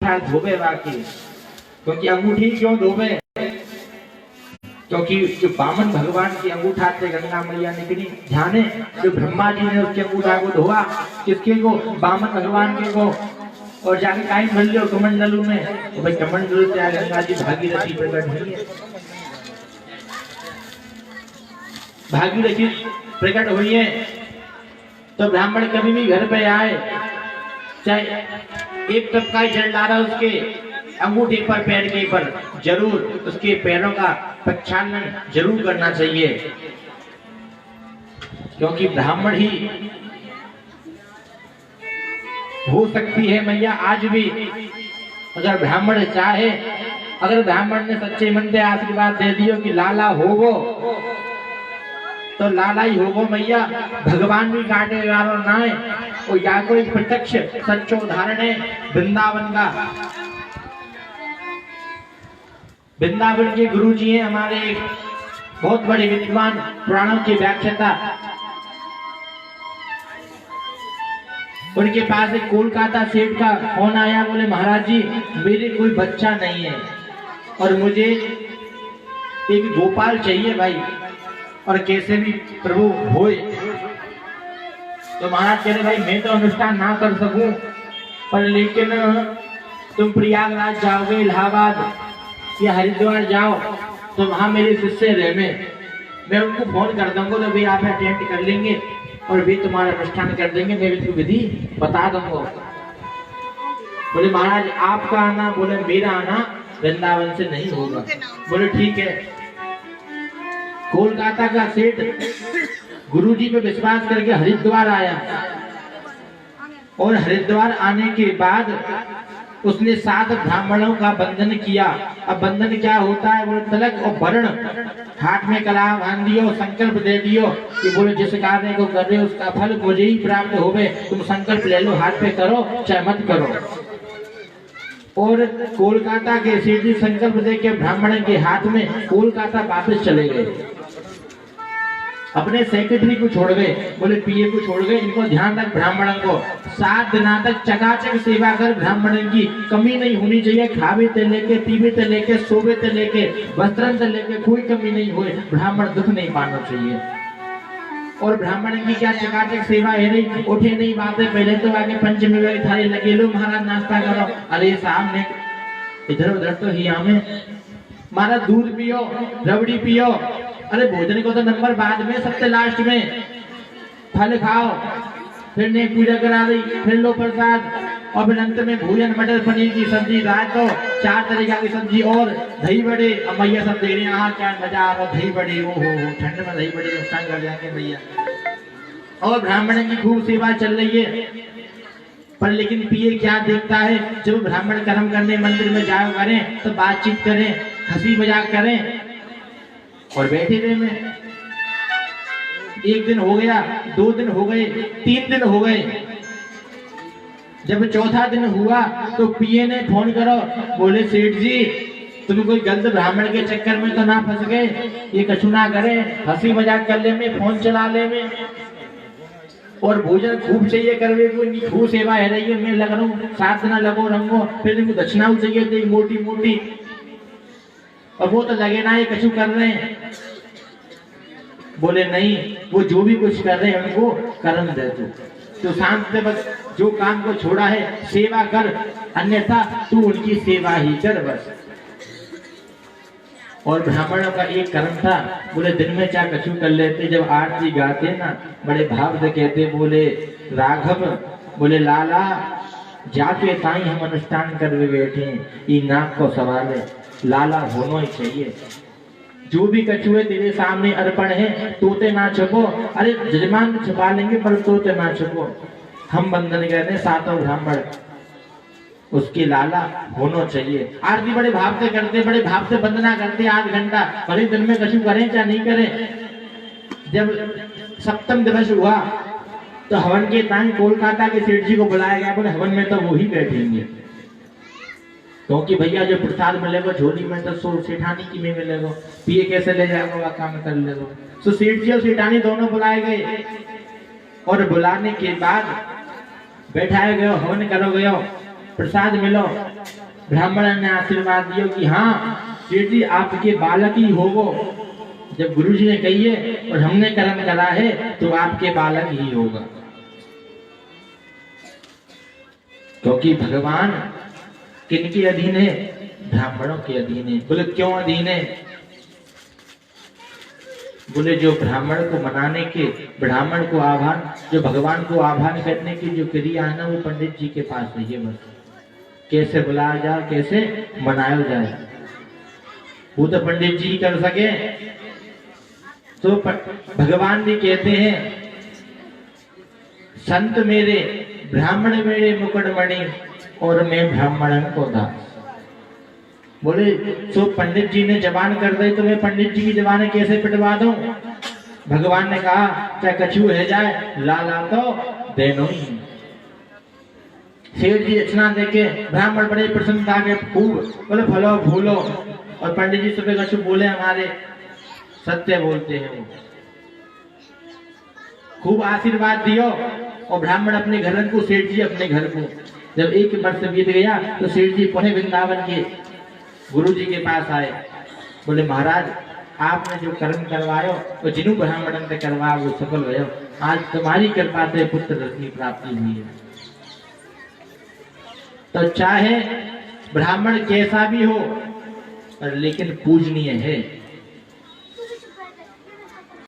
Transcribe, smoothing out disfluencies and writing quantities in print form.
अंगूठा धोबे बाकी, क्योंकि अंगूठी क्यों धोबे, क्योंकि जो बामन भगवान की अंगूठा से गंगा मैया निकली, ध्यान है जो ब्रह्मा जी ने उसके अंगूठा को धोआ, किसके को, बामन भगवान के को, और जाके काई भर लियो कमंडलू में, तो भाई कमंडलू से गंगा जी भागीरथी प्रकट हुई है, भागीरथी प्रकट हुई है। तो ब्राह्मण कभी भी घर पे आए, चाहे एक टपका जल डाला उसके अंगूठे पर, पैर के पर, जरूर उसके पैरों का प्रक्षालन जरूर करना चाहिए, क्योंकि ब्राह्मण ही हो सकती है मैया आज भी। अगर ब्राह्मण चाहे, अगर ब्राह्मण ने सच्चे मन से आशीर्वाद दे दियो कि लाला होगो, तो लाला ही होगो मैया। भगवान भी काटे वालों ना है, और या कोई प्रत्यक्ष सच्चो उदाहरण है वृंदावन का। वृंदावन के गुरु जी हैं हमारे, बहुत बड़े विद्वान, पुराणों के व्याख्याता। उनके पास एक कोलकाता सेठ का फोन आया, बोले महाराज जी मेरे कोई बच्चा नहीं है और मुझे एक गोपाल चाहिए भाई, और कैसे भी प्रभु होए। तो महाराज कह रहे भाई मैं तो अनुष्ठान ना कर सकूं, पर लेकिन तुम प्रयागराज जाओगे, इलाहाबाद या हरिद्वार जाओ, तो वहां मेरे शिष्य रहे, मैं उनको फोन कर दूंगा, तो भाई आप अटेंड कर लेंगे और भी तुम्हारा अनुष्ठान कर देंगे, मैं भी विधि बता दूंगा। बोले महाराज आपका आना, बोले मेरा आना वृंदावन से नहीं होगा। बोले ठीक है। कोलकाता का सेठ गुरुजी पे विश्वास करके हरिद्वार आया, और हरिद्वार आने के बाद उसने 7 ब्राह्मणों का बंधन किया। अब बंधन क्या होता है, बोले तिलक और वर्ण, हाथ में कला बांध दियो, संकल्प दे दियो कि बोले जिस कार्य को कर रहे हो उसका फल मुझे ही प्राप्त होवे, तुम संकल्प ले लो, हाथ पे करो चाहे मत करो। और कोलकाता के सेठ जी संकल्प दे के ब्राह्मण के हाथ में कोलकाता वापस चले गए। अपने सेक्रेटरी को छोड़ गए, बोले पीए को छोड़ गए, इनको ध्यान रख ब्राह्मणों को 7 दिन तक चकाचक सेवा कर, ब्राह्मणों की कमी नहीं होनी चाहिए, खावे से लेके, पीवे से लेके, सोवे से लेके, वस्त्रन से लेके कोई कमी नहीं हो, ब्राह्मण दुख नहीं पाना चाहिए। और ब्राह्मण की क्या चकाचक सेवा है, नहीं उठे नहीं बातें, पहले तो आगे पंचमी वाली थाली लगे लो महाराज नाश्ता करो, अरे साहब ने इधर उधर तो ही हमें महाराज दूध पियो, रबड़ी पियो, अरे भोजन को तो नंबर बाद में, सबसे लास्ट में फल खाओ, फिर ने पूजा करा दी, फिर लो प्रसाद, और फिर अंत में भोजन मटर पनीर की सब्जी, रात को 4 तरीका की सब्जी और दही बड़े। अब भैया सब दे रहे हैं, क्या मजा आ रहा, दही बड़े, ओ हो ठंड में दही बड़े नुकसान कर जाएंगे भैया। और ब्राह्मण की खूब सेवा चल रही है, पर लेकिन पिए क्या देखता है, जब ब्राह्मण कर्म करने मंदिर में जाओ करें तो बातचीत करें, हंसी मजाक करें और बैठे रहे में। 1 दिन हो गया, 2 दिन हो गए, 3 दिन हो गए, जब 4था दिन हुआ तो पिए ने फोन करो, बोले सेठ जी तुम कोई गलत ब्राह्मण के चक्कर में तो ना फंस गए, ये कछु ना करे, हंसी मजाक कर ले में, फोन चला ले में, और भोजन खूब चाहिए करवे को, खूब सेवा है रही है, मैं लग रहा हूँ 7 दिन लगो रंगो, फिर इनको दक्षिणा चाहिए थी मोटी मोटी, और वो तो लगे ना ये कछु कर रहे हैं। बोले नहीं, वो जो भी कुछ कर रहे हैं उनको कर्म दे तो शांत से बस जो काम को छोड़ा है सेवा कर, अन्यथा तू उनकी सेवा ही कर बस। और ब्राह्मणों का एक कर्म था, बोले दिन में क्या कछु कर लेते, जब आरती गाते ना बड़े भाव से कहते, बोले राघव, बोले लाला जाके ताई हम अनुष्ठान कर बैठे, ये नाक को सवाल लाला होना ही चाहिए, जो भी कछुए तेरे सामने अर्पण है, तोते ना छुपो, अरे जजमान छुपा लेंगे पर तोते ना छुपो, हम बंधन करने 7 ब्राह्मण, उसके लाला होना चाहिए। आरती बड़े भाव से करते, बड़े भाव से वंदना करते 8 घंटा, भले दिन में कछु करें चाहे नहीं करें। जब 7वां दिवस हुआ तो हवन के टाइम कोलकाता के सेठ जी को बुलाया गया, बोले हवन में तो वो ही बैठेंगे, क्योंकि भैया जो प्रसाद मिलेगा झोली में तो सो सेठानी की में मिलेगा, पिए कैसे ले जाएगा, काम कर लेगा। तो सेठ जी और सेठानी दोनों बुलाए गए, और बुलाने के बाद बैठाए गए, हवन करो गयो, प्रसाद मिलो। ब्राह्मण ने आशीर्वाद दियो कि हाँ सेठ जी आपके बालक ही होगो। जब गुरुजी ने कहिए और हमने कर्म करा है तो आपके बालक ही होगा, क्योंकि भगवान किनके अधीन है? ब्राह्मणों के अधीन है। बोले क्यों अधीन है? बोले जो ब्राह्मण को मनाने के, ब्राह्मण को आह्वान, जो भगवान को आह्वान करने की जो क्रिया है ना, वो पंडित जी के पास है। ये बस कैसे बुलाया जाए, कैसे मनाया जाए, वो तो पंडित जी कर सके। तो भगवान भी कहते हैं संत मेरे ब्राह्मण मेरे मुकुटमणि और मैं ब्राह्मण को दास। बोले तो पंडित जी ने जबान कर दी तो मैं पंडित जी की जबान कैसे पिटवा दूं? भगवान ने कहा चाहे कछू है जाए लाला तो देनो ही। सेठ जी दक्षिणा देके ब्राह्मण बड़े प्रसन्नता के खूब बोले फलो फूलो, और पंडित जी सुबह कछू बोले हमारे सत्य बोलते हैं, वो खूब आशीर्वाद दियो। और ब्राह्मण अपने घर को, सेठ जी अपने घर को। जब एक वर्ष बीत गया तो सेठ जी पुणे वृंदावन के गुरु जी के पास आए। बोले महाराज आपने जो कर्म करवायो तो जिन्हों ब्राह्मण ने करवा वो सफल भयो। आज तुम्हारी कृपा से पुत्र रत्न प्राप्ति हुई है। तो चाहे ब्राह्मण कैसा भी हो पर लेकिन पूजनीय है।